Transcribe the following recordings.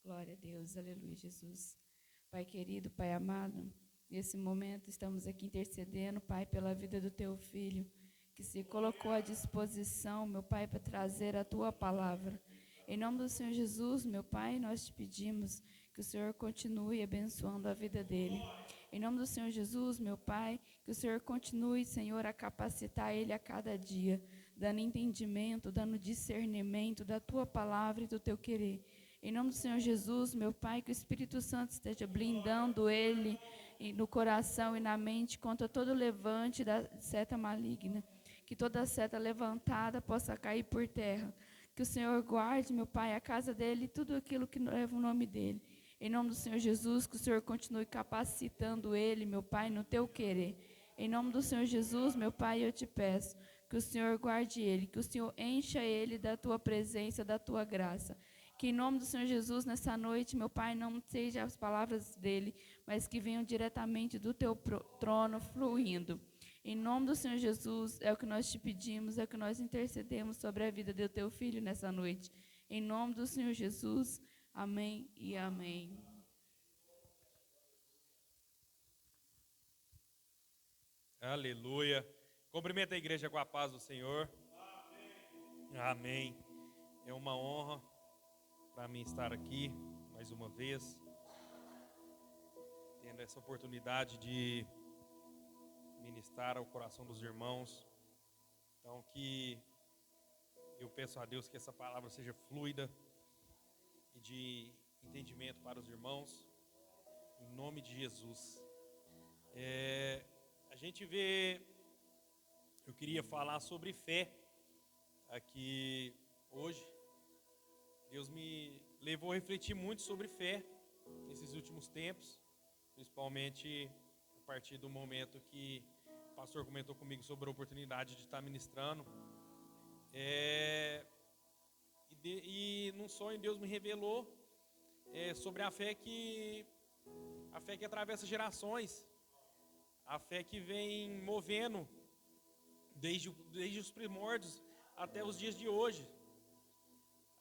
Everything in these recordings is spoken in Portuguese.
Glória a Deus, aleluia, Jesus. Pai querido, Pai amado, nesse momento estamos aqui intercedendo, Pai, pela vida do Teu Filho, que se colocou à disposição, meu Pai, para trazer a Tua palavra. Em nome do Senhor Jesus, meu Pai, nós te pedimos que o Senhor continue abençoando a vida dele. Em nome do Senhor Jesus, meu Pai, que o Senhor continue, Senhor, a capacitar ele a cada dia, dando entendimento, dando discernimento da Tua palavra e do Teu querer. Em nome do Senhor Jesus, meu Pai, que o Espírito Santo esteja blindando ele no coração e na mente contra todo levante da seta maligna. Que toda seta levantada possa cair por terra. Que o Senhor guarde, meu Pai, a casa dele e tudo aquilo que leva o nome dele. Em nome do Senhor Jesus, que o Senhor continue capacitando ele, meu Pai, no teu querer. Em nome do Senhor Jesus, meu Pai, eu te peço que o Senhor guarde ele, que o Senhor encha ele da tua presença, da tua graça. Que em nome do Senhor Jesus, nessa noite, meu Pai, não sejam as palavras dele, mas que venham diretamente do teu trono fluindo. Em nome do Senhor Jesus, é o que nós te pedimos, é o que nós intercedemos sobre a vida do teu filho nessa noite. Em nome do Senhor Jesus, amém e amém. Aleluia. Cumprimenta a igreja com a paz do Senhor. Amém. É uma honra para mim estar aqui mais uma vez, tendo essa oportunidade de ministrar ao coração dos irmãos. Então, que eu peço a Deus que essa palavra seja fluida e de entendimento para os irmãos, em nome de Jesus. A gente vê, eu queria falar sobre fé aqui hoje. Deus me levou a refletir muito sobre fé nesses últimos tempos, principalmente a partir do momento que o pastor comentou comigo sobre a oportunidade de estar ministrando. E num sonho Deus me revelou sobre a fé que atravessa gerações, a fé que vem movendo desde os primórdios até os dias de hoje.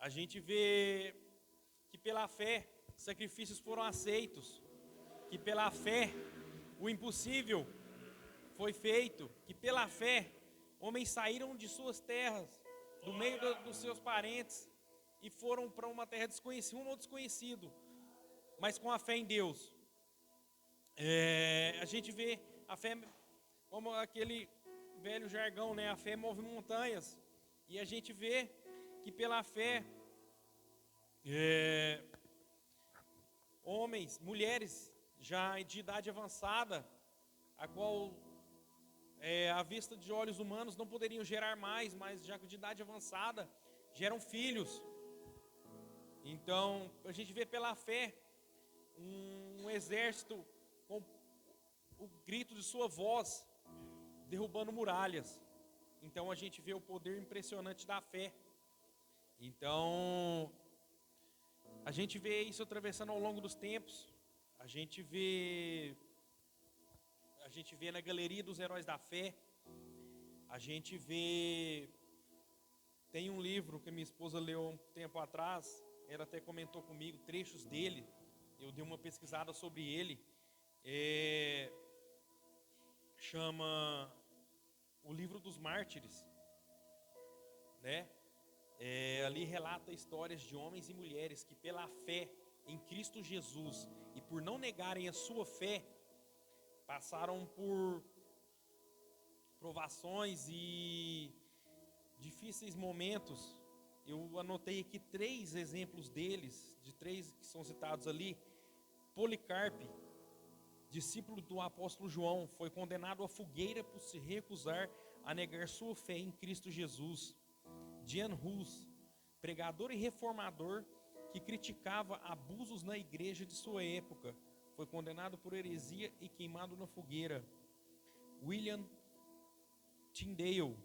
A gente vê que pela fé sacrifícios foram aceitos, que pela fé o impossível foi feito, que pela fé homens saíram de suas terras, do meio dos seus parentes, e foram para uma terra desconhecida, um ou desconhecido, mas com a fé em Deus. A gente vê a fé como aquele velho jargão, né? A fé move montanhas, e a gente vê que pela fé homens, mulheres já de idade avançada, a qual à vista de olhos humanos não poderiam gerar mais, mas já de idade avançada geram filhos. Então a gente vê pela fé um exército com o grito de sua voz derrubando muralhas. Então a gente vê o poder impressionante da fé. Então a gente vê isso atravessando ao longo dos tempos. A gente vê na galeria dos heróis da fé. A gente vê, tem um livro que minha esposa leu um tempo atrás, ela até comentou comigo trechos dele. Eu dei uma pesquisada sobre ele. Chama O Livro dos Mártires, né? Ali relata histórias de homens e mulheres que pela fé em Cristo Jesus e por não negarem a sua fé, passaram por provações e difíceis momentos. Eu anotei aqui 3 exemplos deles, de 3 que são citados ali. Policarpo, discípulo do apóstolo João, foi condenado à fogueira por se recusar a negar sua fé em Cristo Jesus. Jan Hus, pregador e reformador que criticava abusos na igreja de sua época, foi condenado por heresia e queimado na fogueira. William Tyndale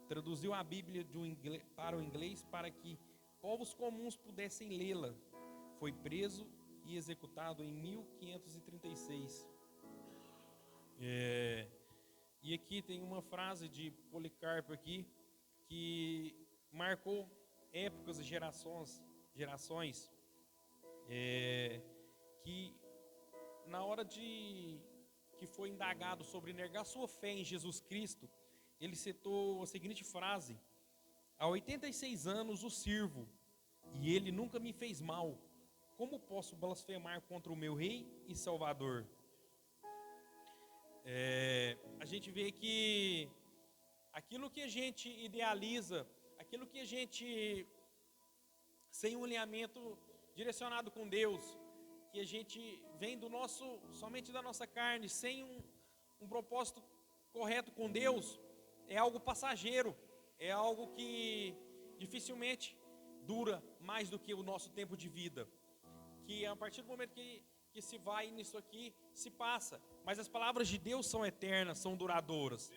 traduziu a Bíblia para o inglês para que povos comuns pudessem lê-la. Foi preso e executado em 1536. E aqui tem uma frase de Policarpo aqui que marcou épocas e gerações. que na hora que foi indagado sobre negar sua fé em Jesus Cristo, ele citou a seguinte frase: há 86 anos o sirvo, e ele nunca me fez mal. Como posso blasfemar contra o meu Rei e Salvador? A gente vê que aquilo que a gente idealiza, aquilo que a gente, sem um alinhamento direcionado com Deus, que a gente vem somente da nossa carne, sem um propósito correto com Deus, é algo passageiro, é algo que dificilmente dura mais do que o nosso tempo de vida. Que a partir do momento que se vai nisso aqui, se passa. Mas as palavras de Deus são eternas, são duradouras.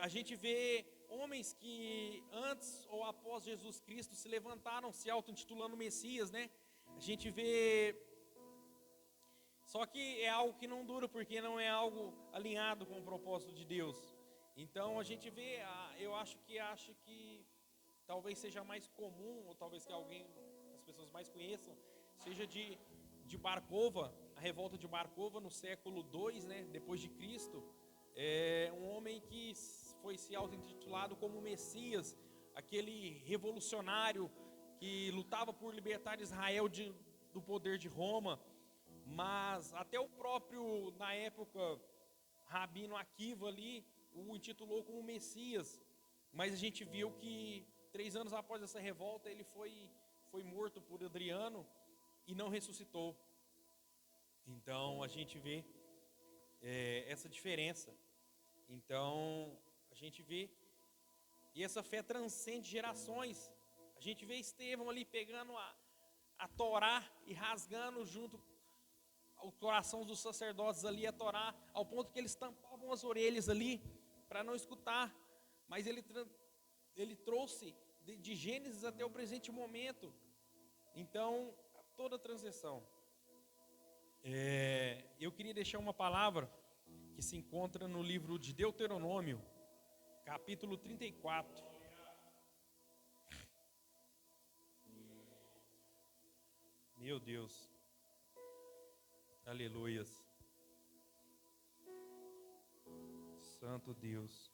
A gente vê homens que antes ou após Jesus Cristo se levantaram se auto-intitulando Messias, né? A gente vê, só que é algo que não dura, porque não é algo alinhado com o propósito de Deus. Então a gente vê, eu acho que talvez seja mais comum, ou talvez que as pessoas mais conheçam, seja de Bar Kokhba, a revolta de Bar Kokhba no século II, né, depois de Cristo. Um homem que foi se auto-intitulado como Messias, aquele revolucionário que lutava por libertar Israel do poder de Roma. Mas até o próprio, na época, Rabino Akiva ali o intitulou como Messias. Mas a gente viu que 3 anos após essa revolta ele foi morto por Adriano e não ressuscitou. Então a gente vê essa diferença. Então a gente vê, e essa fé transcende gerações. A gente vê Estevão ali pegando a Torá e rasgando junto ao coração dos sacerdotes ali a Torá, ao ponto que eles tampavam as orelhas ali para não escutar. Mas ele trouxe de Gênesis até o presente momento. Então, toda a transição. Eu queria deixar uma palavra que se encontra no livro de Deuteronômio, capítulo 34. Meu Deus. Aleluias. Santo Deus.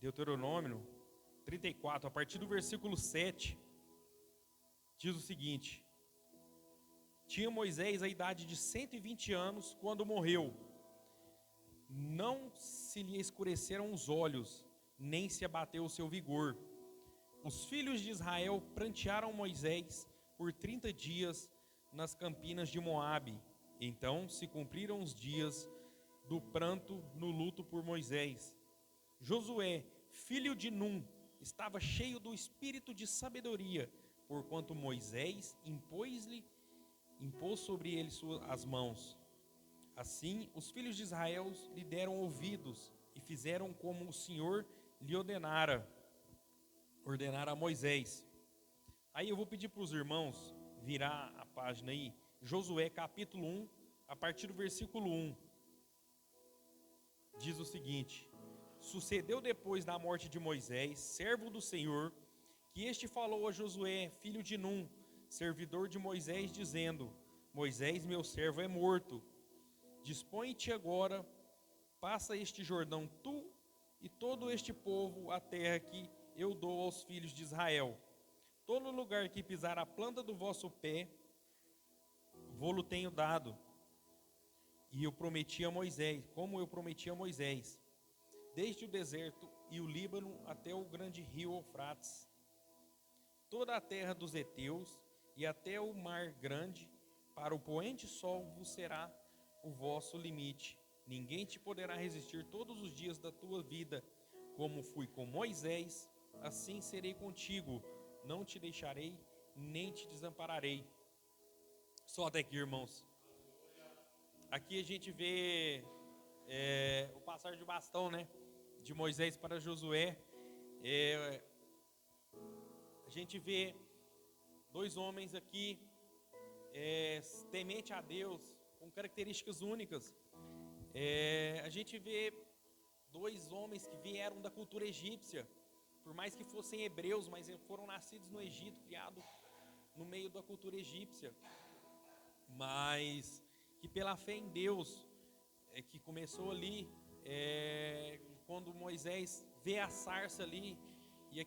Deuteronômio 34, a partir do versículo 7, diz o seguinte: tinha Moisés a idade de 120 anos quando morreu. Não se lhe escureceram os olhos, nem se abateu o seu vigor. Os filhos de Israel prantearam Moisés por 30 dias nas campinas de Moabe. Então se cumpriram os dias do pranto no luto por Moisés. Josué, filho de Num, estava cheio do espírito de sabedoria, porquanto Moisés impôs sobre ele as mãos. Assim, os filhos de Israel lhe deram ouvidos e fizeram como o Senhor lhe ordenara a Moisés. Aí eu vou pedir para os irmãos virar a página aí, Josué capítulo 1, a partir do versículo 1. Diz o seguinte: sucedeu depois da morte de Moisés, servo do Senhor, que este falou a Josué, filho de Num, servidor de Moisés, dizendo: Moisés, meu servo, é morto. Dispõe-te agora, passa este Jordão, tu e todo este povo, a terra que eu dou aos filhos de Israel. Todo lugar que pisar a planta do vosso pé, vô-lo tenho dado. E eu prometi a Moisés, como eu prometi a Moisés, desde o deserto e o Líbano até o grande rio Eufrates, toda a terra dos heteus e até o mar grande, para o poente sol vos será o vosso limite. Ninguém te poderá resistir todos os dias da tua vida. Como fui com Moisés, assim serei contigo. Não te deixarei, nem te desampararei. Só até aqui, irmãos. Aqui a gente vê o passar de bastão, né? De Moisés para Josué. A gente vê 2 homens aqui, temente a Deus, com características únicas. A gente vê dois homens que vieram da cultura egípcia, por mais que fossem hebreus, mas foram nascidos no Egito, criados no meio da cultura egípcia, mas que pela fé em Deus, que começou ali, quando Moisés vê a sarça ali, e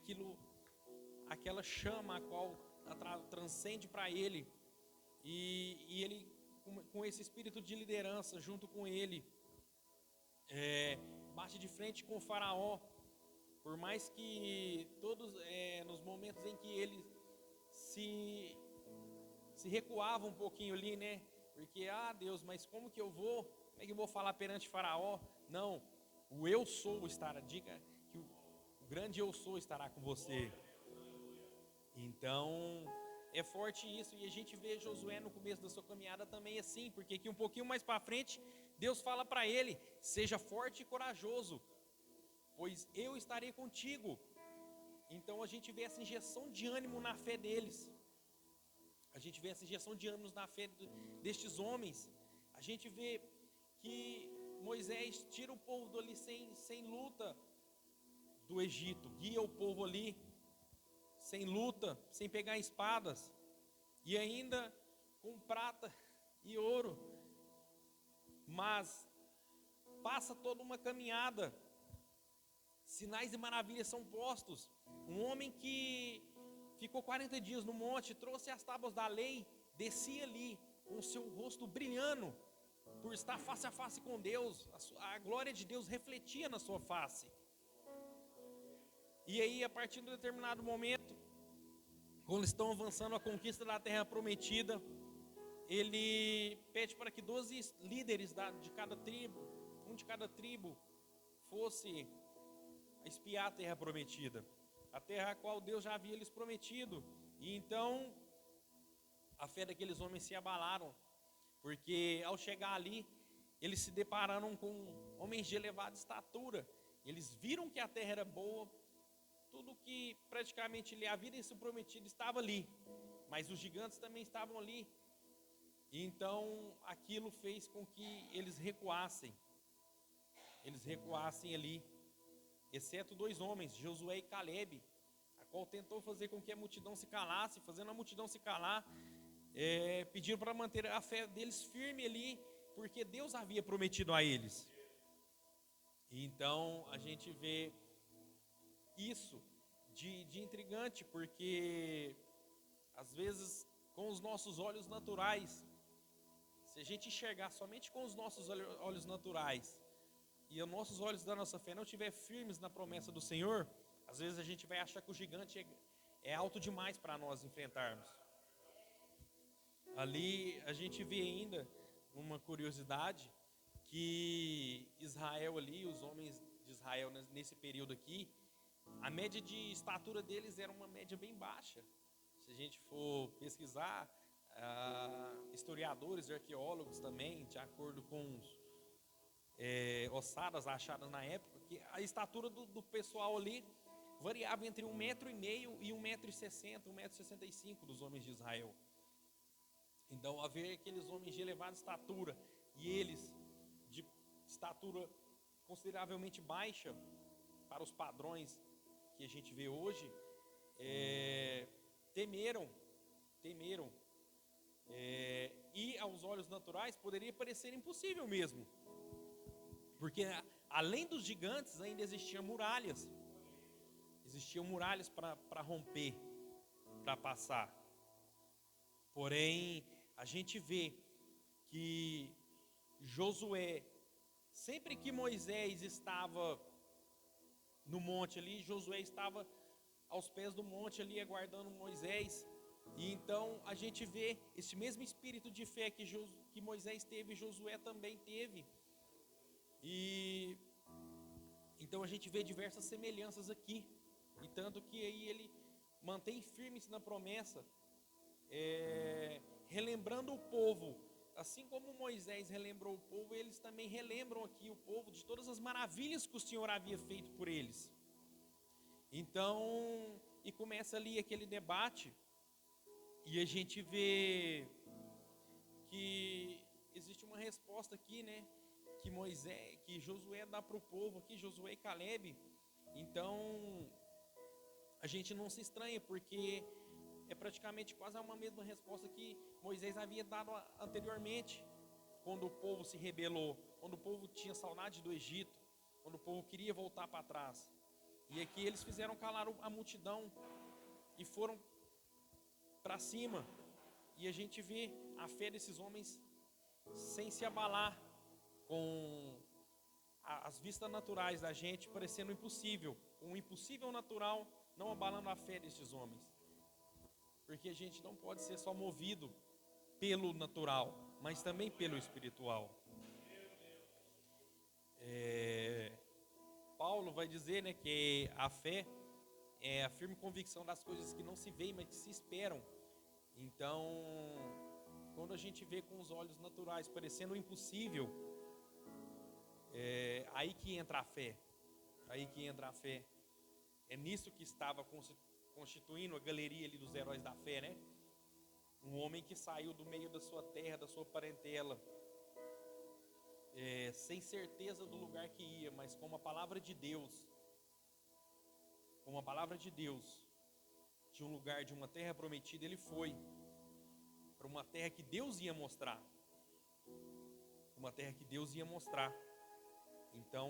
aquela chama a qual transcende para ele, e ele com esse espírito de liderança junto com ele, bate de frente com o faraó, por mais que todos, nos momentos em que ele se recuava um pouquinho ali, né? Porque, Deus, mas como que eu vou falar perante faraó? Não, o eu sou estará, diga que o grande eu sou estará com você. Então, é forte isso, e a gente vê Josué no começo da sua caminhada também assim, porque aqui um pouquinho mais para frente, Deus fala para ele: seja forte e corajoso, pois eu estarei contigo. Então a gente vê essa injeção de ânimo na fé deles, a gente vê essa injeção de ânimo na fé destes homens. A gente vê que Moisés tira o povo dali sem luta do Egito, guia o povo ali sem luta, sem pegar espadas, e ainda com prata e ouro, mas passa toda uma caminhada, sinais e maravilhas são postos. Um homem que ficou 40 dias no monte, trouxe as tábuas da lei, descia ali com o seu rosto brilhando, por estar face a face com Deus, a glória de Deus refletia na sua face. E aí, a partir de um determinado momento, quando estão avançando a conquista da terra prometida, ele pede para que 12 líderes de cada tribo, um de cada tribo, fosse espiar a terra prometida, a terra a qual Deus já havia lhes prometido. E então a fé daqueles homens se abalaram, porque ao chegar ali, eles se depararam com homens de elevada estatura. Eles viram que a terra era boa, tudo que praticamente lhe havia sido prometido estava ali, mas os gigantes também estavam ali. E então aquilo fez com que eles recuassem ali, exceto dois homens, Josué e Calebe, a qual tentou fazer com que a multidão se calasse. Fazendo a multidão se calar, pediram para manter a fé deles firme ali, porque Deus havia prometido a eles. E então a gente vê isso de intrigante, porque às vezes com os nossos olhos naturais, se a gente enxergar somente com os nossos olhos naturais, e os nossos olhos da nossa fé não estiver firmes na promessa do Senhor, às vezes a gente vai achar que o gigante é alto demais para nós enfrentarmos. Ali a gente vê ainda uma curiosidade, que Israel ali, os homens de Israel nesse período aqui, a média de estatura deles era uma média bem baixa. Se a gente for pesquisar, historiadores e arqueólogos também, de acordo com ossadas achadas na época, que a estatura do pessoal ali variava entre 1,5 m e 1,60 m, 1,65 m dos homens de Israel. Então, a ver aqueles homens de elevada estatura e eles de estatura consideravelmente baixa para os padrões que a gente vê hoje, temeram. E aos olhos naturais poderia parecer impossível mesmo, porque além dos gigantes ainda existiam muralhas para romper, para passar. Porém, a gente vê que Josué, sempre que Moisés estava no monte ali, Josué estava aos pés do monte ali aguardando Moisés. E então a gente vê esse mesmo espírito de fé que Moisés teve, Josué também teve. E então a gente vê diversas semelhanças aqui, e tanto que aí ele mantém firme-se na promessa, relembrando o povo, assim como Moisés relembrou o povo, eles também relembram aqui o povo de todas as maravilhas que o Senhor havia feito por eles. Então, e começa ali aquele debate, e a gente vê que existe resposta aqui, né, que Josué dá para o povo aqui, Josué e Caleb, então a gente não se estranha, porque é praticamente quase uma mesma resposta que Moisés havia dado anteriormente, quando o povo se rebelou, quando o povo tinha saudade do Egito, quando o povo queria voltar para trás. E aqui eles fizeram calar a multidão e foram para cima. E a gente vê a fé desses homens sem se abalar, com as vistas naturais da gente parecendo impossível, um impossível natural não abalando a fé desses homens. Porque a gente não pode ser só movido pelo natural, mas também pelo espiritual. Paulo vai dizer, né, que a fé é a firme convicção das coisas que não se veem, mas que se esperam. Então, quando a gente vê com os olhos naturais parecendo impossível, aí que entra a fé. Aí que entra a fé. É nisso que estava constituindo a galeria ali dos heróis da fé, né? Um homem que saiu do meio da sua terra, da sua parentela, sem certeza do lugar que ia, mas com a palavra de Deus, de um lugar, de uma terra prometida, ele foi para uma terra que Deus ia mostrar. Então,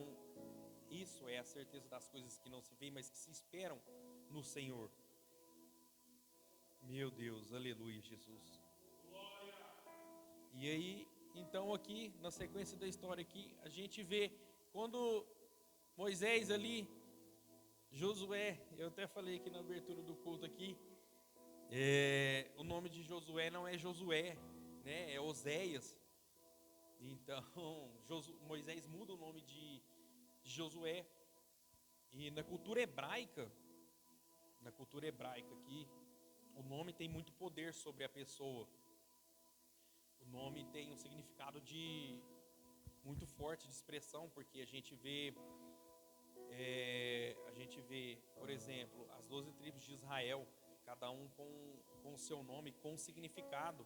isso é a certeza das coisas que não se veem, mas que se esperam no Senhor. Meu Deus, aleluia, Jesus. E aí, então aqui, na sequência da história aqui, a gente vê quando Moisés ali, Josué, eu até falei aqui na abertura do culto aqui, o nome de Josué não é Josué, né? É Oséias. Então, Moisés muda o nome de Josué. E na cultura hebraica aqui, o nome tem muito poder sobre a pessoa. O nome tem um significado muito forte de expressão, porque a gente vê, por exemplo, as 12 tribos de Israel, cada um com o seu nome, com um significado.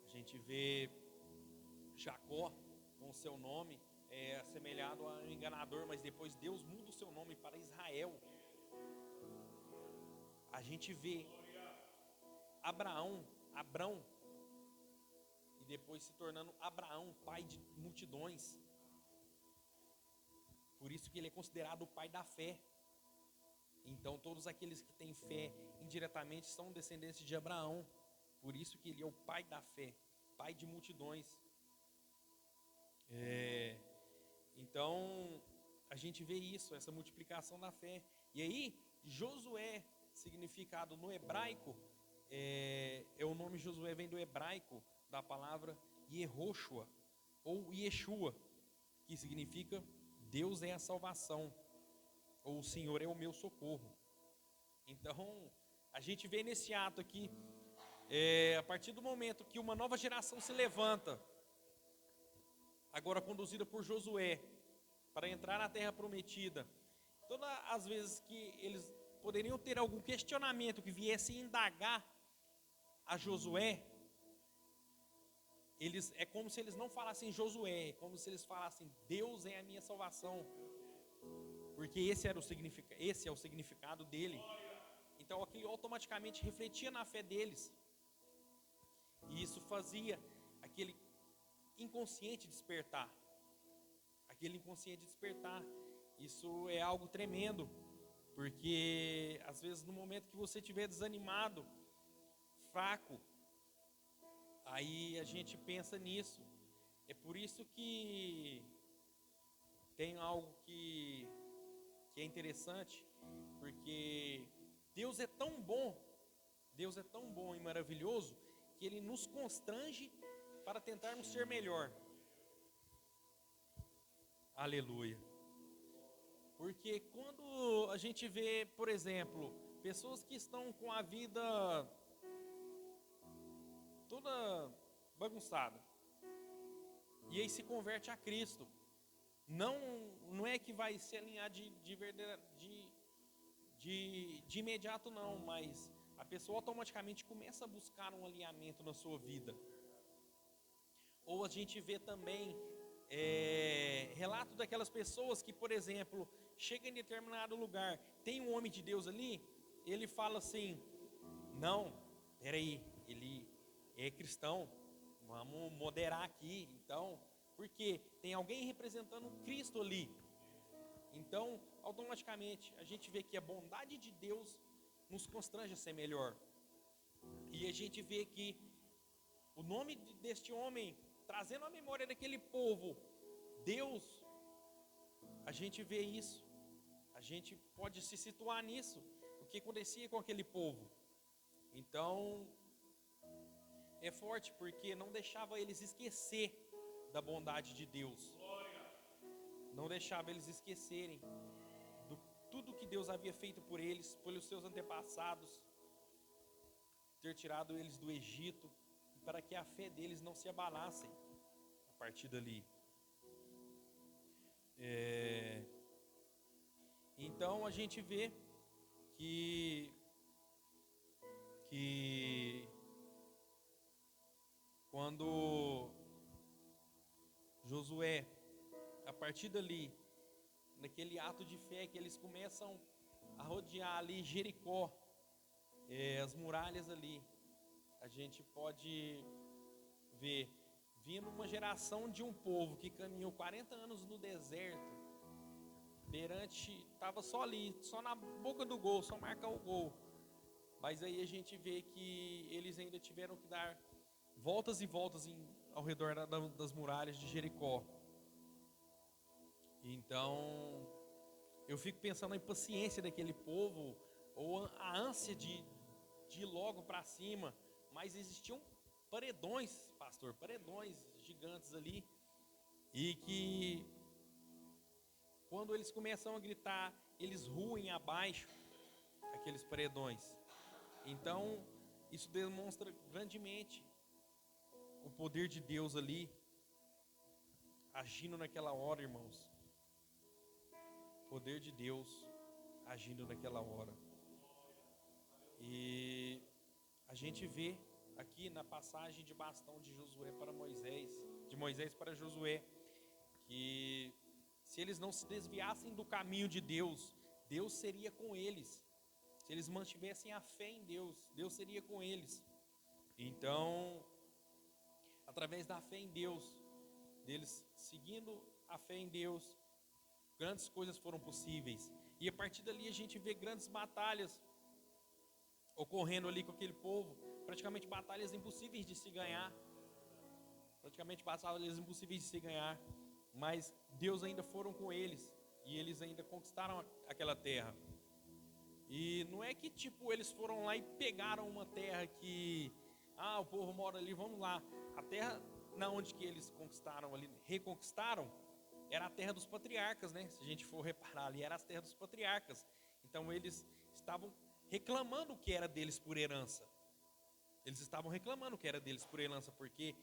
A gente vê Jacó com o seu nome, assemelhado a um enganador, mas depois Deus muda o seu nome para Israel. A gente vê Abrão, e depois se tornando Abraão, pai de multidões. Por isso que ele é considerado o pai da fé. Então todos aqueles que têm fé indiretamente são descendentes de Abraão. Por isso que ele é o pai da fé, pai de multidões. Então a gente vê isso, essa multiplicação da fé. E aí Josué, significado no hebraico, o nome Josué vem do hebraico, da palavra Yehoshua, ou Yeshua, que significa Deus é a salvação, ou o Senhor é o meu socorro. Então, a gente vê nesse ato aqui, a partir do momento que uma nova geração se levanta, agora conduzida por Josué, para entrar na terra prometida, todas as vezes que eles poderiam ter algum questionamento que viesse indagar a Josué, é como se eles não falassem Josué, é como se eles falassem Deus é a minha salvação, porque esse é o significado dele. Então aquilo automaticamente refletia na fé deles, e isso fazia aquele inconsciente despertar. Isso é algo tremendo, porque às vezes no momento que você estiver desanimado, fraco, aí a gente pensa nisso. É por isso que tem algo que é interessante, porque Deus é tão bom e maravilhoso, que Ele nos constrange para tentarmos ser melhor. Aleluia. Porque quando a gente vê, por exemplo, pessoas que estão com a vida toda bagunçada, e aí se converte a Cristo, não é que vai se alinhar de imediato não, mas a pessoa automaticamente começa a buscar um alinhamento na sua vida. Ou a gente vê também relato daquelas pessoas que, por exemplo, chega em determinado lugar, tem um homem de Deus ali, ele fala assim: não, peraí, ele é cristão, vamos moderar aqui. Então, porque tem alguém representando Cristo ali. Então, automaticamente, a gente vê que a bondade de Deus nos constrange a ser melhor. E a gente vê que o nome deste homem, trazendo a memória daquele povo, Deus, a gente vê isso. A gente pode se situar nisso, o que acontecia com aquele povo. Então, é forte porque não deixava eles esquecer da bondade de Deus. Não deixava eles esquecerem de tudo que Deus havia feito por eles, pelos seus antepassados, ter tirado eles do Egito, para que a fé deles não se abalasse a partir dali. Então a gente vê que quando Josué, a partir dali, naquele ato de fé que eles começam a rodear ali Jericó, as muralhas ali, a gente pode ver, vindo uma geração de um povo que caminhou 40 anos no deserto, estava só ali, só na boca do gol, só marcar o gol. Mas aí a gente vê que eles ainda tiveram que dar voltas e voltas ao redor das muralhas de Jericó. Então, eu fico pensando na impaciência daquele povo, ou a ânsia de ir logo para cima. Mas existiam paredões, pastor, paredões gigantes ali. E que, quando eles começam a gritar, eles ruem abaixo aqueles paredões. Então, isso demonstra grandemente o poder de Deus ali, agindo naquela hora, irmãos. O poder de Deus agindo naquela hora. E a gente vê aqui na passagem de bastão de Josué para Moisés, de Moisés para Josué, que se eles não se desviassem do caminho de Deus, Deus seria com eles. Se eles mantivessem a fé em Deus, Deus seria com eles. Então, através da fé em Deus, deles seguindo a fé em Deus, grandes coisas foram possíveis. E a partir dali a gente vê grandes batalhas ocorrendo ali com aquele povo, praticamente batalhas impossíveis de se ganhar. Mas Deus ainda foram com eles, e eles ainda conquistaram aquela terra. E não é que tipo eles foram lá e pegaram uma terra que, o povo mora ali, vamos lá. A terra na onde que eles conquistaram ali, reconquistaram, era a terra dos patriarcas, né? Se a gente for reparar ali, era a terra dos patriarcas. Então eles estavam reclamando o que era deles por herança. Porque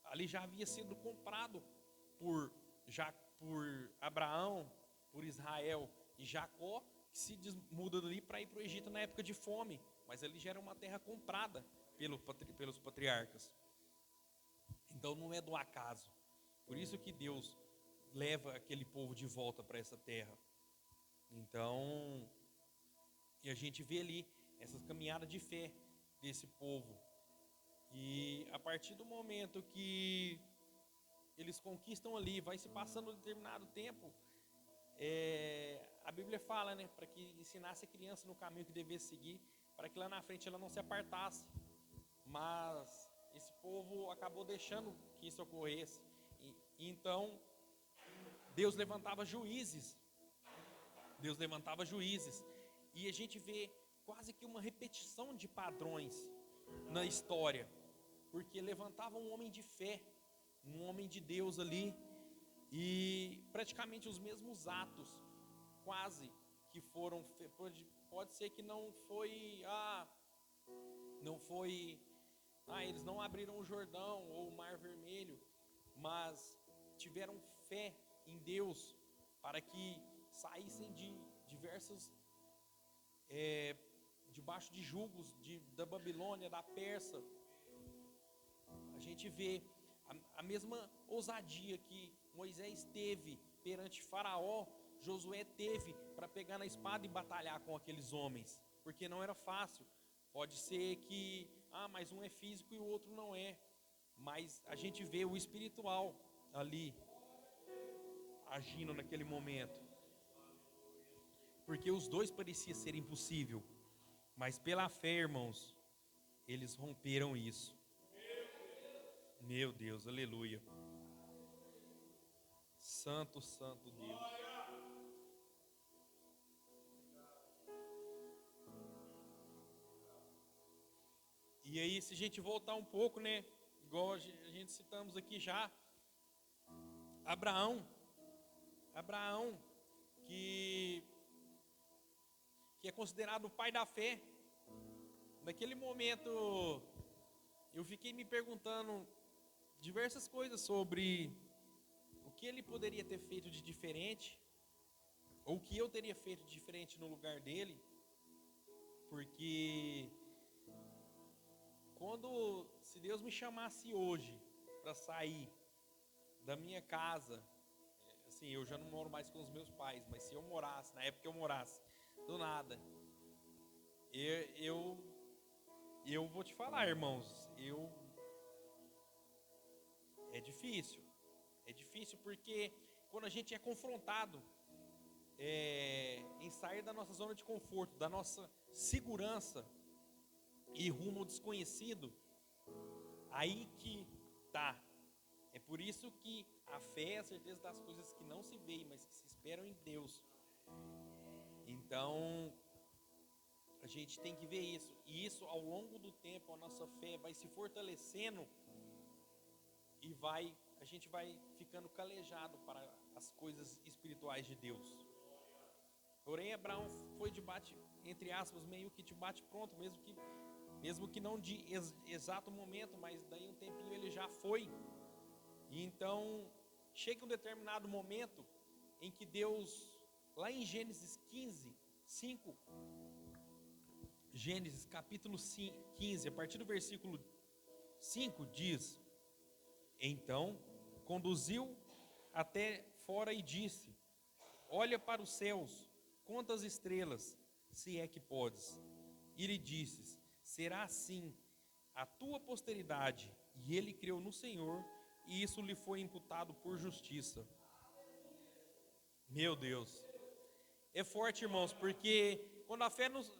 ali já havia sido comprado por Abraão, por Israel e Jacó, que se muda dali para ir para o Egito na época de fome. Mas ali já era uma terra comprada pelos patriarcas. Então não é do acaso. Por isso que Deus leva aquele povo de volta para essa terra. Então, e a gente vê ali essa caminhada de fé desse povo. E a partir do momento que eles conquistam ali, vai se passando um determinado tempo, a Bíblia fala, né, para que ensinasse a criança no caminho que devesse seguir, para que lá na frente ela não se apartasse. Mas esse povo acabou deixando que isso ocorresse. Então, Deus levantava juízes. E a gente vê quase que uma repetição de padrões na história. Porque levantava um homem de fé, um homem de Deus ali, e praticamente os mesmos atos, quase, que foram, pode ser que não foi, eles não abriram o Jordão ou o Mar Vermelho, mas tiveram fé em Deus para que saíssem de diversas, debaixo de julgos da Babilônia, da Pérsia. A gente vê A mesma ousadia que Moisés teve perante Faraó, Josué teve para pegar na espada e batalhar com aqueles homens, porque não era fácil. Pode ser que, mas um é físico e o outro não é, mas a gente vê o espiritual ali agindo naquele momento, porque os dois parecia ser impossível, mas pela fé, irmãos, eles romperam isso. Meu Deus, aleluia. Santo, santo Deus. E aí, se a gente voltar um pouco, né? Igual a gente citamos aqui já, Abraão, que é considerado o pai da fé. Naquele momento, eu fiquei me perguntando diversas coisas sobre o que ele poderia ter feito de diferente, ou o que eu teria feito de diferente no lugar dele, porque se Deus me chamasse hoje para sair da minha casa, assim, eu já não moro mais com os meus pais, mas se eu morasse, na época que eu morasse, do nada, eu vou te falar, irmãos, é difícil porque quando a gente é confrontado em sair da nossa zona de conforto, da nossa segurança e rumo ao desconhecido, aí que tá. É por isso que a fé é a certeza das coisas que não se veem, mas que se esperam em Deus. Então, a gente tem que ver isso. E isso, ao longo do tempo, a nossa fé vai se fortalecendo e a gente vai ficando calejado para as coisas espirituais de Deus. Porém, Abraão foi de bate, entre aspas, meio que de bate pronto, mesmo que não de exato momento, mas daí um tempinho ele já foi. E então, chega um determinado momento em que Deus, lá em Gênesis 5, Gênesis capítulo 15, a partir do versículo 5, diz: então conduziu até fora e disse: olha para os céus, conta as estrelas, se é que podes. E lhe disse: será assim a tua posteridade. E ele creu no Senhor, e isso lhe foi imputado por justiça. Meu Deus, é forte, irmãos, porque quando a fé nos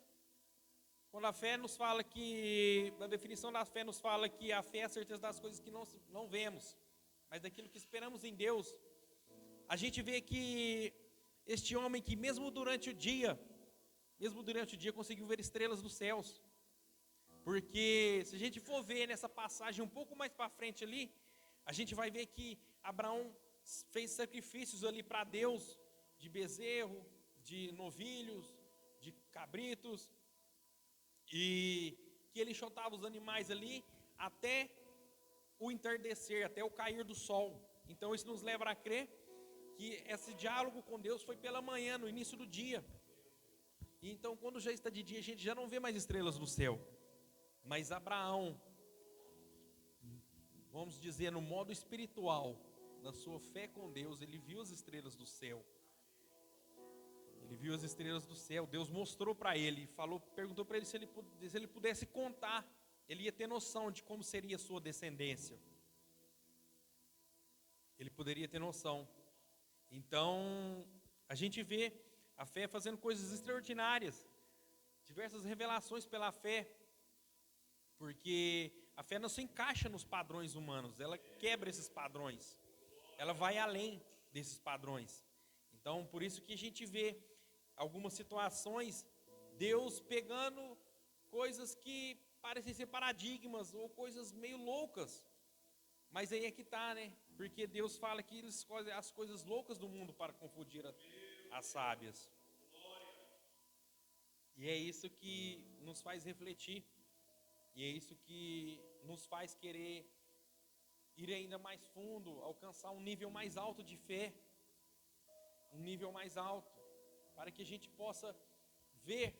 fala que, na definição da fé nos fala que a fé é a certeza das coisas que não vemos, mas daquilo que esperamos em Deus, a gente vê que este homem que mesmo durante o dia conseguiu ver estrelas dos céus, porque se a gente for ver nessa passagem um pouco mais para frente ali, a gente vai ver que Abraão fez sacrifícios ali para Deus, de bezerro, de novilhos, de cabritos, e que ele chotava os animais ali até o entardecer, até o cair do sol. Então isso nos leva a crer que esse diálogo com Deus foi pela manhã, no início do dia. E então quando já está de dia, a gente já não vê mais estrelas no céu. Mas Abraão, vamos dizer, no modo espiritual, na sua fé com Deus, ele viu as estrelas do céu. Ele viu as estrelas do céu. Deus mostrou para ele, perguntou para ele se ele pudesse contar. Ele ia ter noção de como seria a sua descendência. Ele poderia ter noção. Então, a gente vê a fé fazendo coisas extraordinárias, diversas revelações pela fé, porque a fé não se encaixa nos padrões humanos, ela quebra esses padrões, ela vai além desses padrões. Então, por isso que a gente vê algumas situações, Deus pegando coisas que parecem ser paradigmas ou coisas meio loucas, mas aí é que está, né? Porque Deus fala que Ele escolhe as coisas loucas do mundo para confundir as sábias. E é isso que nos faz refletir. E é isso que nos faz querer ir ainda mais fundo, alcançar um nível mais alto de fé. Um nível mais alto, para que a gente possa ver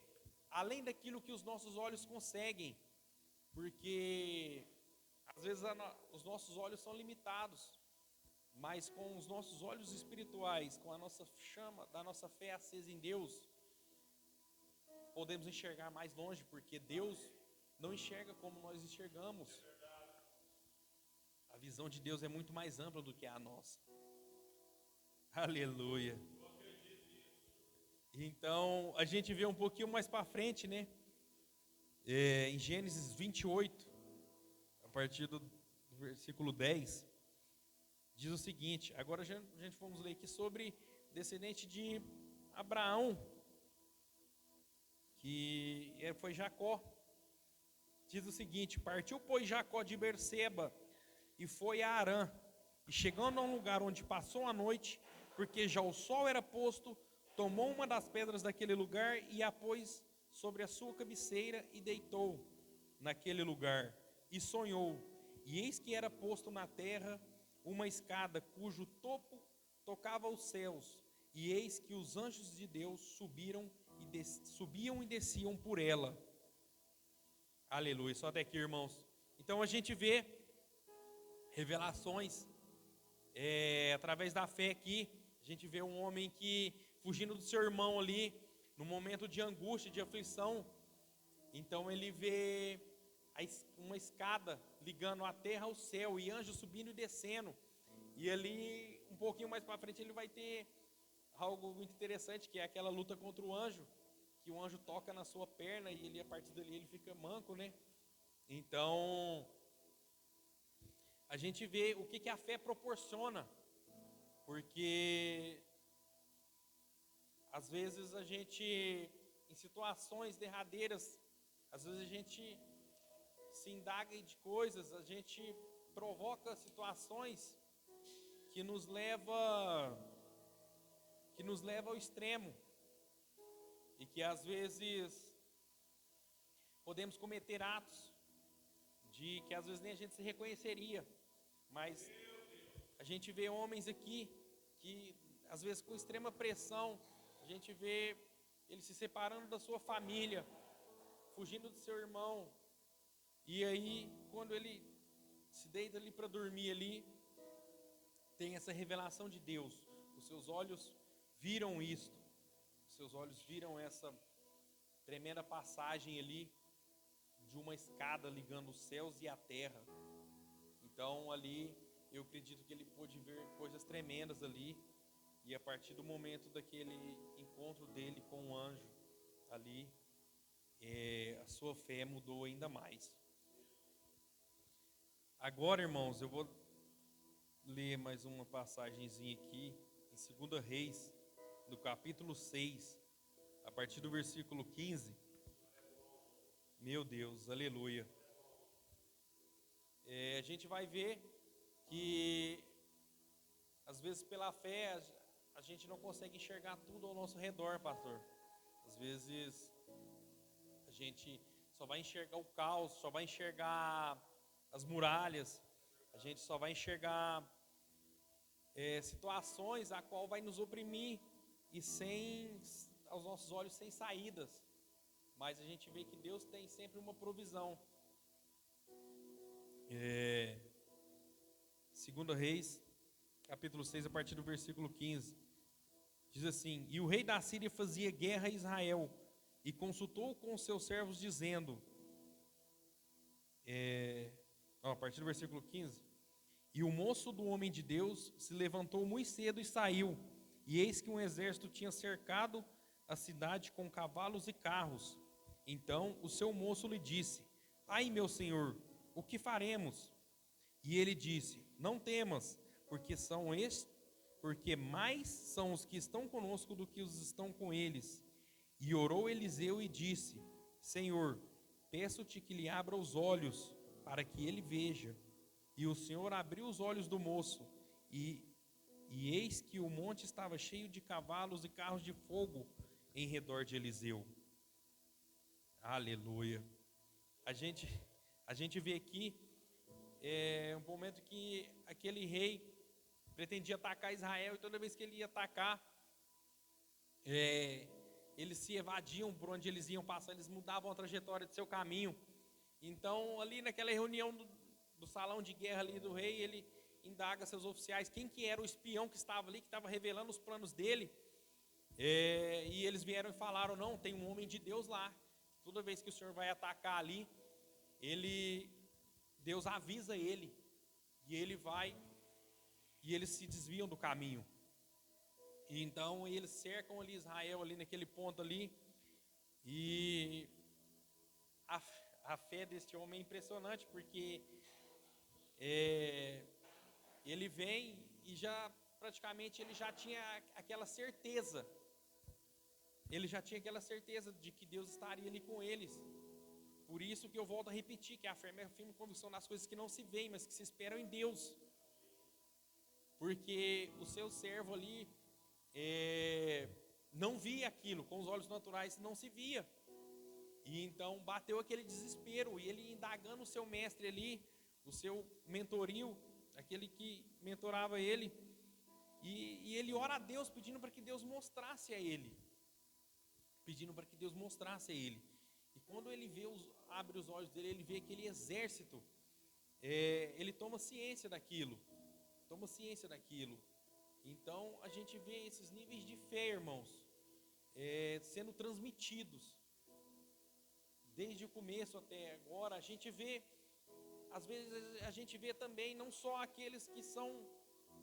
além daquilo que os nossos olhos conseguem. Porque Às vezes os nossos olhos são limitados, mas com os nossos olhos espirituais, com a nossa chama da nossa fé acesa em Deus, podemos enxergar mais longe, porque Deus não enxerga como nós enxergamos. A visão de Deus é muito mais ampla do que a nossa. Aleluia. Então, a gente vê um pouquinho mais para frente, né? Em Gênesis 28, a partir do versículo 10, diz o seguinte. Agora a gente vamos ler aqui sobre descendente de Abraão, que foi Jacó. Diz o seguinte: partiu, pois, Jacó de Berseba e foi a Harã, e chegando a um lugar onde passou a noite, porque já o sol era posto, tomou uma das pedras daquele lugar e a pôs sobre a sua cabeceira e deitou naquele lugar e sonhou. E eis que era posto na terra uma escada cujo topo tocava os céus, e eis que os anjos de Deus subiam e desciam por ela. Aleluia, só até aqui, irmãos. Então a gente vê revelações através da fé aqui. A gente vê um homem que, fugindo do seu irmão ali, no momento de angústia, de aflição, então ele vê uma escada ligando a terra ao céu, e anjos subindo e descendo. E ali, um pouquinho mais para frente, ele vai ter algo muito interessante, que é aquela luta contra o anjo, que o anjo toca na sua perna e ele, a partir dali ele fica manco, né? Então, a gente vê o que a fé proporciona, porque às vezes a gente, em situações derradeiras, às vezes a gente se indaga de coisas, a gente provoca situações que nos leva ao extremo, e que às vezes podemos cometer atos de que às vezes nem a gente se reconheceria, mas a gente vê homens aqui que às vezes com extrema pressão, a gente vê ele se separando da sua família, fugindo do seu irmão, e aí quando ele se deita ali para dormir ali, tem essa revelação de Deus. Os seus olhos viram isto, os seus olhos viram essa tremenda passagem ali de uma escada ligando os céus e a terra. Então ali eu acredito que ele pôde ver coisas tremendas ali, e a partir do momento daquele encontro dele com o anjo ali, a sua fé mudou ainda mais. Agora, irmãos, eu vou ler mais uma passagenzinha aqui em 2 Reis, no capítulo 6, a partir do versículo 15. Meu Deus, aleluia. A gente vai ver que às vezes pela fé a gente não consegue enxergar tudo ao nosso redor, pastor. Às vezes a gente só vai enxergar o caos, só vai enxergar as muralhas, a gente só vai enxergar situações a qual vai nos oprimir e aos nossos olhos sem saídas. Mas a gente vê que Deus tem sempre uma provisão. 2 Reis, capítulo 6, a partir do versículo 15. Diz assim: E o rei da Síria fazia guerra a Israel, e consultou com os seus servos, dizendo, a partir do versículo 15: E o moço do homem de Deus se levantou muito cedo e saiu, e eis que um exército tinha cercado a cidade com cavalos e carros. Então o seu moço lhe disse: Ai, meu senhor, o que faremos? E ele disse: Não temas, porque mais são os que estão conosco do que os que estão com eles. E orou Eliseu e disse: Senhor, peço-te que lhe abra os olhos, para que ele veja. E o Senhor abriu os olhos do moço, e eis que o monte estava cheio de cavalos e carros de fogo em redor de Eliseu. Aleluia. A gente vê aqui um momento que aquele rei pretendia atacar Israel, e toda vez que ele ia atacar, eles se evadiam por onde eles iam passar, eles mudavam a trajetória de seu caminho. Então ali naquela reunião do salão de guerra ali do rei, ele indaga seus oficiais quem que era o espião que estava ali, que estava revelando os planos dele. E eles vieram e falaram: não, tem um homem de Deus lá. Toda vez que o Senhor vai atacar ali, Deus avisa ele, e ele vai, e eles se desviam do caminho. E então eles cercam ali Israel, ali naquele ponto ali, e a fé deste homem é impressionante, porque ele vem e já praticamente ele já tinha aquela certeza. Ele já tinha aquela certeza de que Deus estaria ali com eles. Por isso que eu volto a repetir que a fé é a firme convicção das coisas que não se veem, mas que se esperam em Deus. Porque o seu servo ali não via aquilo, com os olhos naturais não se via. E então bateu aquele desespero, e ele indagando o seu mestre ali, o seu mentorio, aquele que mentorava ele, e ele ora a Deus pedindo para que Deus mostrasse a ele. E quando ele abre os olhos dele, ele vê aquele exército, ele toma ciência daquilo. Então a gente vê esses níveis de fé, irmãos, sendo transmitidos desde o começo até agora. A gente vê, às vezes a gente vê também não só aqueles que são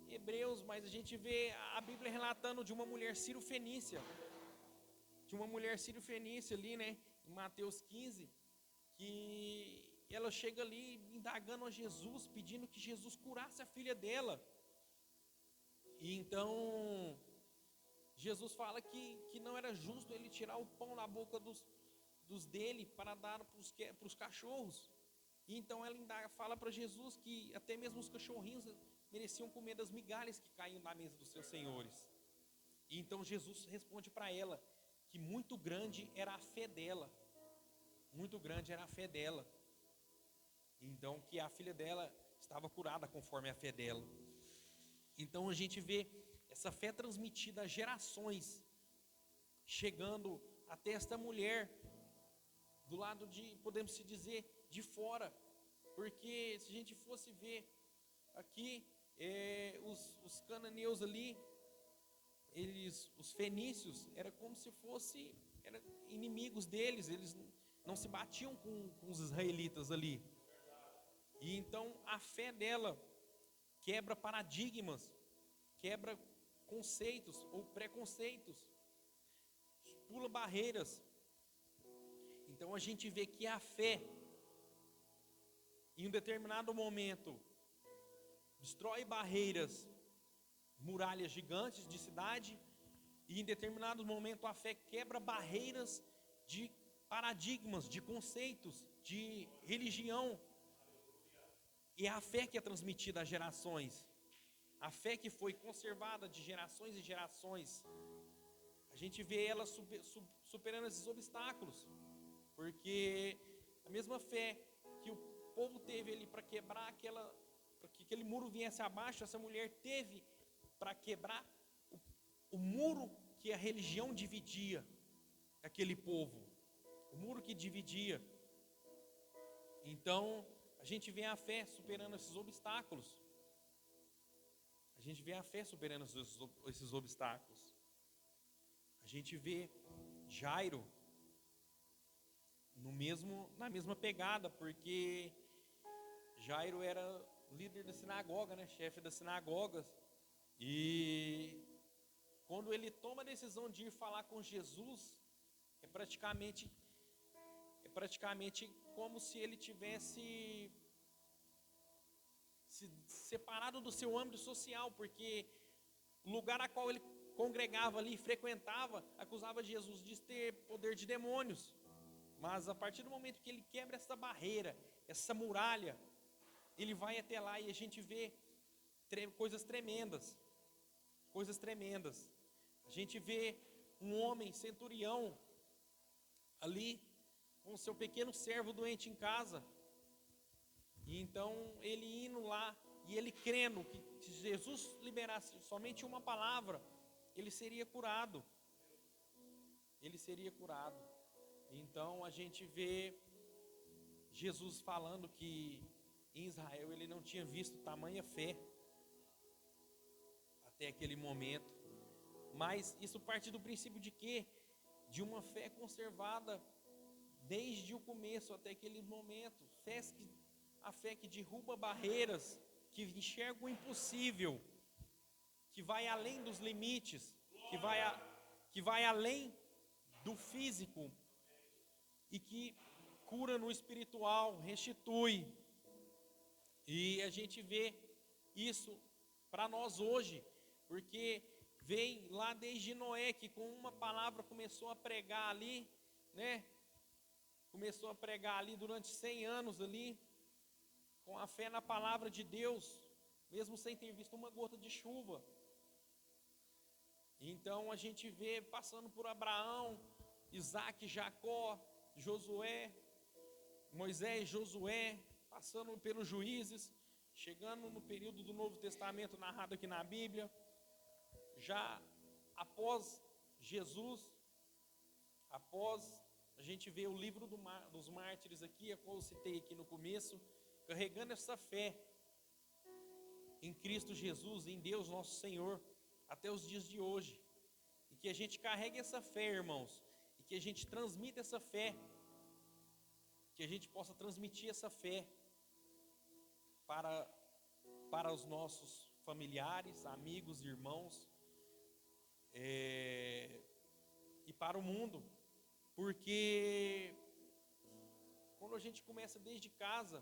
hebreus, mas a gente vê a Bíblia relatando de uma mulher sírio-fenícia, ali, né, em Mateus 15, que ela chega ali indagando a Jesus, pedindo que Jesus curasse a filha dela. E então Jesus fala que não era justo ele tirar o pão da boca dos dele para dar para os cachorros. E então ela fala para Jesus que até mesmo os cachorrinhos mereciam comer das migalhas que caíam na mesa dos seus senhores. E então Jesus responde para ela que muito grande era a fé dela. Então que a filha dela estava curada conforme a fé dela. Então a gente vê essa fé transmitida a gerações, chegando até esta mulher, do lado de, podemos se dizer, de fora. Porque se a gente fosse ver aqui, os cananeus ali, os fenícios, era como se fossem inimigos deles, eles não se batiam com os israelitas ali. E então a fé dela quebra paradigmas, quebra conceitos ou preconceitos, pula barreiras. Então a gente vê que a fé, em um determinado momento, destrói barreiras, muralhas gigantes de cidade, e em determinado momento a fé quebra barreiras de paradigmas, de conceitos, de religião. E é a fé que é transmitida às gerações, a fé que foi conservada de gerações e gerações. A gente vê ela superando esses obstáculos, porque a mesma fé que o povo teve ali para quebrar para que aquele muro viesse abaixo, essa mulher teve para quebrar o muro que a religião dividia aquele povo, o muro que dividia. Então a gente vê a fé superando esses obstáculos. A gente vê Jairo na mesma pegada, porque Jairo era líder da sinagoga, né, chefe das sinagogas. E quando ele toma a decisão de ir falar com Jesus, é praticamente como se ele tivesse se separado do seu âmbito social, porque o lugar a qual ele congregava ali, frequentava, acusava Jesus de ter poder de demônios. Mas a partir do momento que ele quebra essa barreira, essa muralha, ele vai até lá e a gente vê coisas tremendas. A gente vê um homem centurião ali com o seu pequeno servo doente em casa. E então ele indo lá e ele crendo que se Jesus liberasse somente uma palavra, ele seria curado. Então a gente vê Jesus falando que em Israel ele não tinha visto tamanha fé até aquele momento. Mas isso parte do princípio de quê? De uma fé conservada desde o começo até aquele momento. A fé que derruba barreiras, que enxerga o impossível, que vai além dos limites, que vai além do físico e que cura no espiritual, restitui. E a gente vê isso para nós hoje, porque vem lá desde Noé, que com uma palavra começou a pregar ali, né? Começou a pregar ali durante 100 anos ali, com a fé na palavra de Deus, mesmo sem ter visto uma gota de chuva. Então a gente vê passando por Abraão, Isaac, Jacó, Josué, Moisés, Josué, passando pelos juízes, chegando no período do Novo Testamento narrado aqui na Bíblia, já após Jesus, após a gente vê o livro dos mártires aqui, a qual eu citei aqui no começo, carregando essa fé em Cristo Jesus, em Deus nosso Senhor, até os dias de hoje. E que a gente carregue essa fé, irmãos, e que a gente transmita essa fé, que a gente possa transmitir essa fé para os nossos familiares, amigos, irmãos, e para o mundo. Porque quando a gente começa desde casa,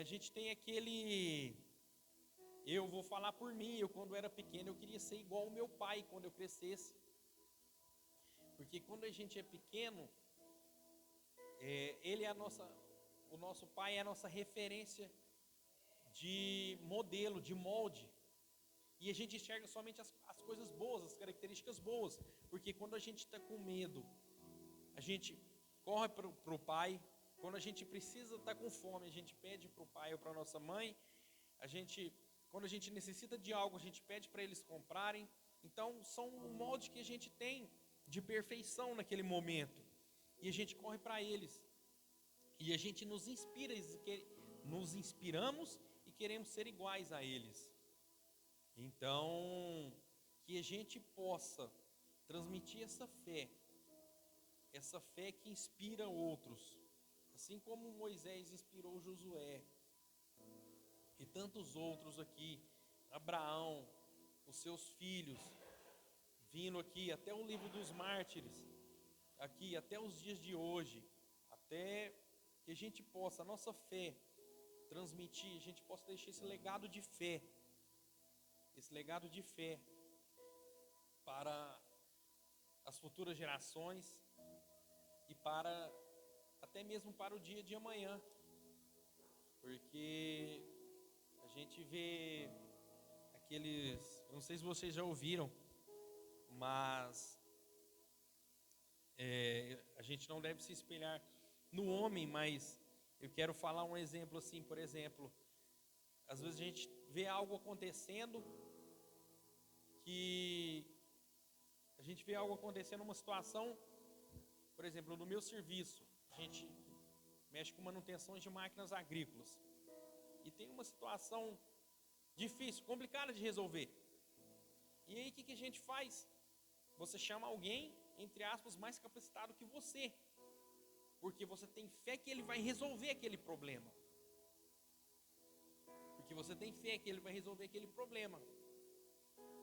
a gente tem aquele... Eu vou falar por mim, eu quando era pequeno eu queria ser igual ao meu pai quando eu crescesse. Porque quando a gente é pequeno, ele é o nosso pai é a nossa referência de modelo, de molde. E a gente enxerga somente as coisas boas, as características boas. Porque quando a gente está com medo, a gente corre para o pai. Quando a gente precisa estar com fome, a gente pede para o pai ou para a nossa mãe. Quando a gente necessita de algo, a gente pede para eles comprarem. Então, são um molde que a gente tem de perfeição naquele momento. E a gente corre para eles. E a gente nos inspiramos e queremos ser iguais a eles. Então, que a gente possa transmitir essa fé que inspira outros. Assim como Moisés inspirou Josué. E tantos outros aqui, Abraão, os seus filhos, vindo aqui até o livro dos mártires, aqui até os dias de hoje, até que a gente possa, a nossa fé, transmitir, a gente possa deixar esse legado de fé para as futuras gerações e até mesmo para o dia de amanhã, porque a gente vê não sei se vocês já ouviram, mas a gente não deve se espelhar no homem, mas eu quero falar um exemplo assim, por exemplo, às vezes a gente vê algo acontecendo, uma situação, por exemplo, no meu serviço, a gente mexe com manutenção de máquinas agrícolas, e tem uma situação difícil, complicada de resolver. E aí o que a gente faz? Você chama alguém, entre aspas, mais capacitado que você, porque você tem fé que ele vai resolver aquele problema.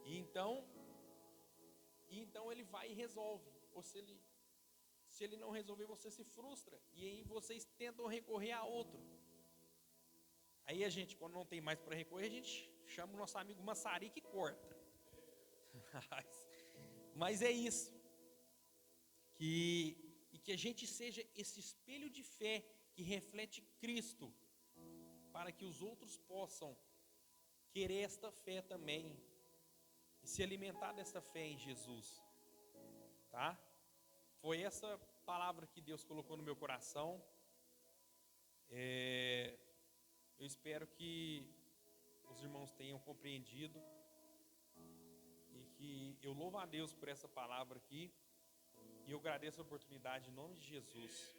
E então ele vai e resolve. Ou se ele não resolver, você se frustra. E aí vocês tentam recorrer a outro. Aí a gente, quando não tem mais para recorrer, a gente chama o nosso amigo maçarico e corta. Mas é isso. E que a gente seja esse espelho de fé que reflete Cristo, para que os outros possam querer esta fé também e se alimentar dessa fé em Jesus, tá? Foi essa palavra que Deus colocou no meu coração. Eu espero que os irmãos tenham compreendido e que eu louvo a Deus por essa palavra aqui e eu agradeço a oportunidade em nome de Jesus.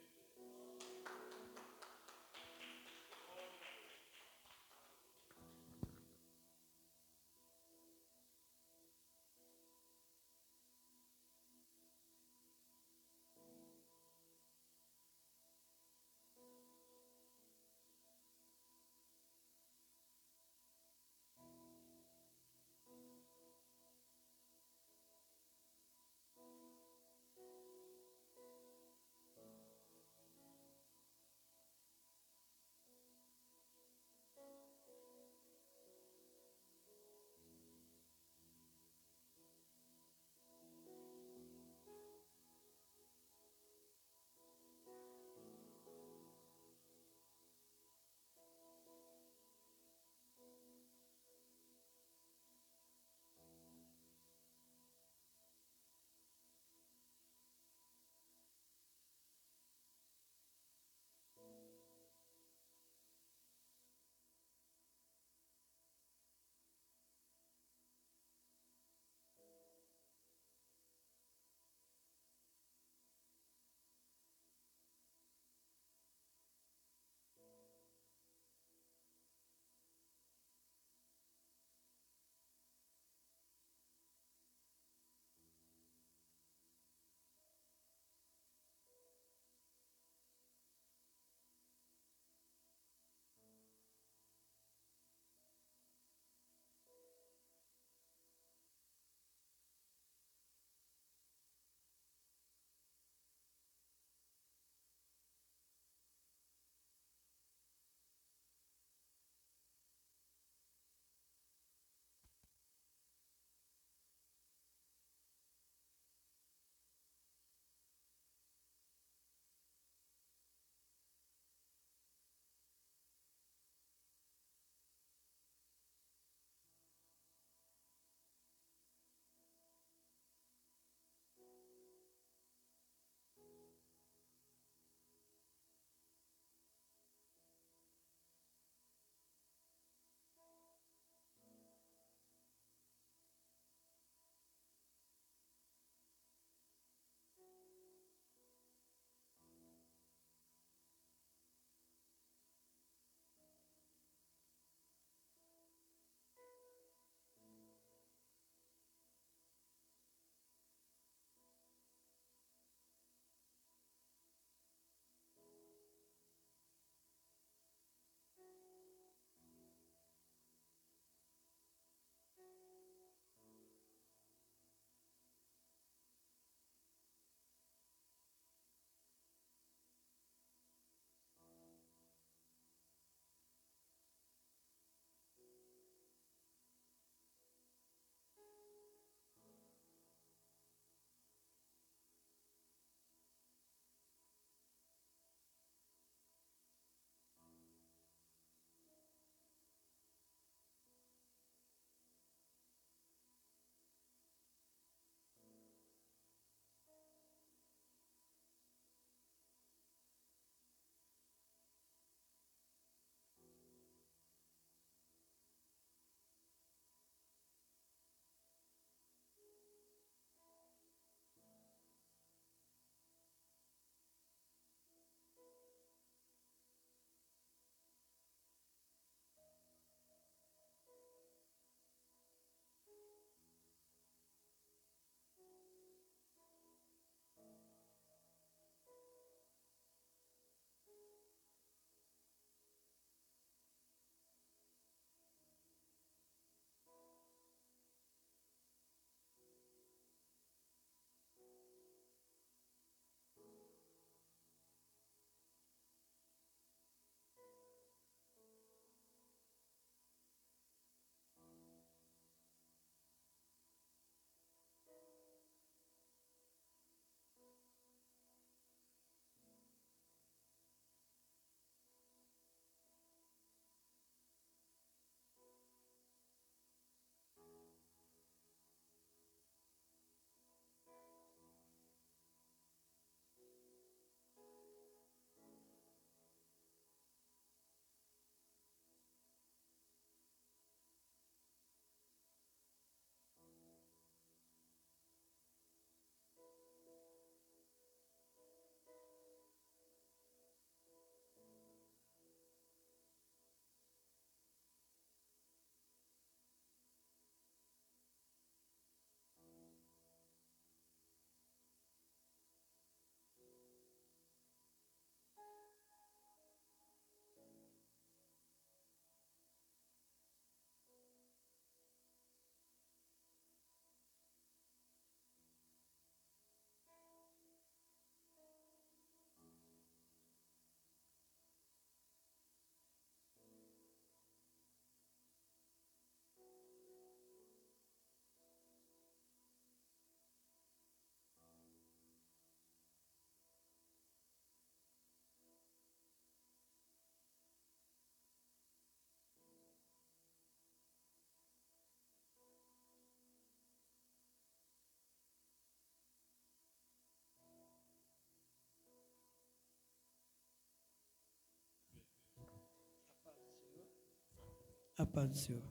A paz do Senhor.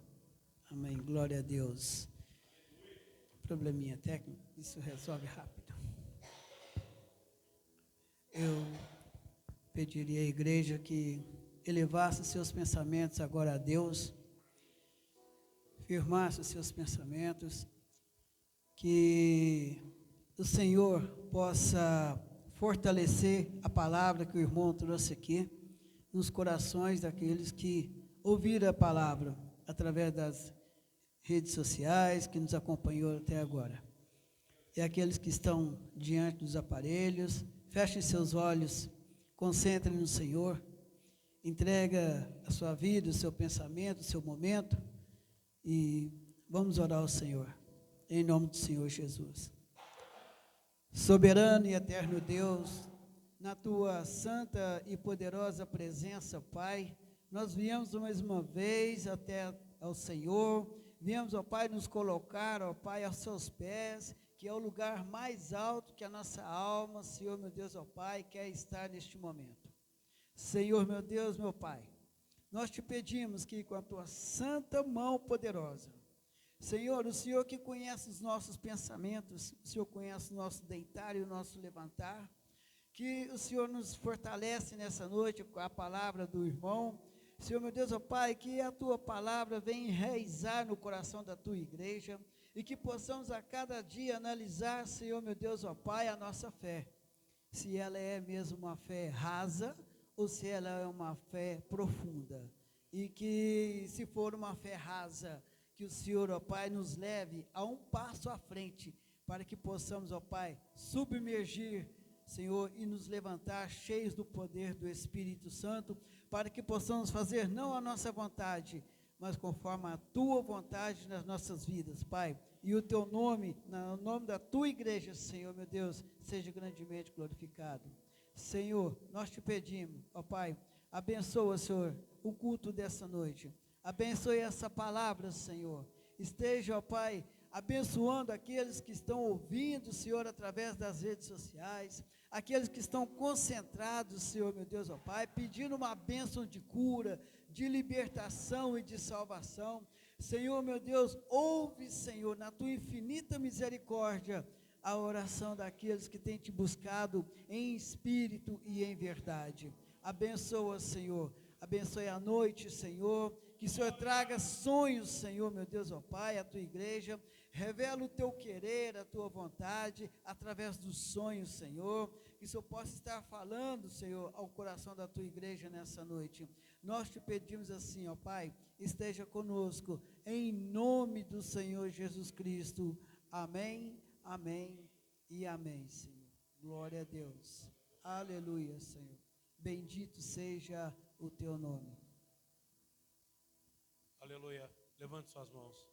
Amém. Glória a Deus. Probleminha técnico, isso resolve rápido. Eu pediria à igreja que elevasse seus pensamentos agora a Deus, firmasse os seus pensamentos, que o Senhor possa fortalecer a palavra que o irmão trouxe aqui nos corações daqueles que ouviram a palavra através das redes sociais, que nos acompanhou até agora. E aqueles que estão diante dos aparelhos, fechem seus olhos, concentrem no Senhor, entrega a sua vida, o seu pensamento, o seu momento, e vamos orar ao Senhor, em nome do Senhor Jesus. Soberano e eterno Deus, na tua santa e poderosa presença, Pai, nós viemos mais uma vez até ao Senhor, viemos, ó Pai, nos colocar, ó Pai, aos seus pés, que é o lugar mais alto que a nossa alma, Senhor, meu Deus, ó Pai, quer estar neste momento. Senhor, meu Deus, meu Pai, nós te pedimos que com a tua santa mão poderosa, Senhor, o Senhor que conhece os nossos pensamentos, o Senhor conhece o nosso deitar e o nosso levantar, que o Senhor nos fortalece nessa noite com a palavra do irmão. Senhor, meu Deus, ó Pai, que a tua palavra venha enraizar no coração da tua igreja e que possamos a cada dia analisar, Senhor, meu Deus, ó Pai, a nossa fé, se ela é mesmo uma fé rasa ou se ela é uma fé profunda, e que se for uma fé rasa, que o Senhor, ó Pai, nos leve a um passo à frente, para que possamos, ó Pai, submergir, Senhor, e nos levantar cheios do poder do Espírito Santo, para que possamos fazer não a nossa vontade, mas conforme a tua vontade nas nossas vidas, Pai, e o teu nome, no nome da tua igreja, Senhor, meu Deus, seja grandemente glorificado. Senhor, nós te pedimos, ó Pai, abençoa, Senhor, o culto dessa noite, abençoe essa palavra, Senhor, esteja, ó Pai, abençoando aqueles que estão ouvindo, Senhor, através das redes sociais, aqueles que estão concentrados, Senhor, meu Deus, ó Pai, pedindo uma bênção de cura, de libertação e de salvação. Senhor, meu Deus, ouve, Senhor, na tua infinita misericórdia, a oração daqueles que têm te buscado em espírito e em verdade. Abençoa, Senhor, abençoe a noite, Senhor, que o Senhor traga sonhos, Senhor, meu Deus, ó Pai, à tua igreja, revela o teu querer, a tua vontade, através dos sonhos, Senhor, que o Senhor possa estar falando, Senhor, ao coração da tua igreja nessa noite. Nós te pedimos assim, ó Pai, esteja conosco, em nome do Senhor Jesus Cristo. Amém, amém e amém, Senhor. Glória a Deus. Aleluia, Senhor. Bendito seja o teu nome. Aleluia. Levante suas mãos.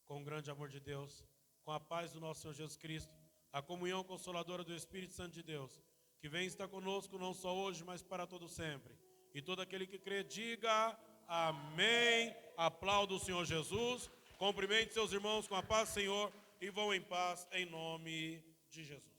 Com o grande amor de Deus, com a paz do nosso Senhor Jesus Cristo, a comunhão consoladora do Espírito Santo de Deus, que vem estar conosco não só hoje, mas para todo sempre. E todo aquele que crê, diga amém. Aplauda o Senhor Jesus. Cumprimente seus irmãos com a paz do Senhor e vão em paz em nome de Jesus.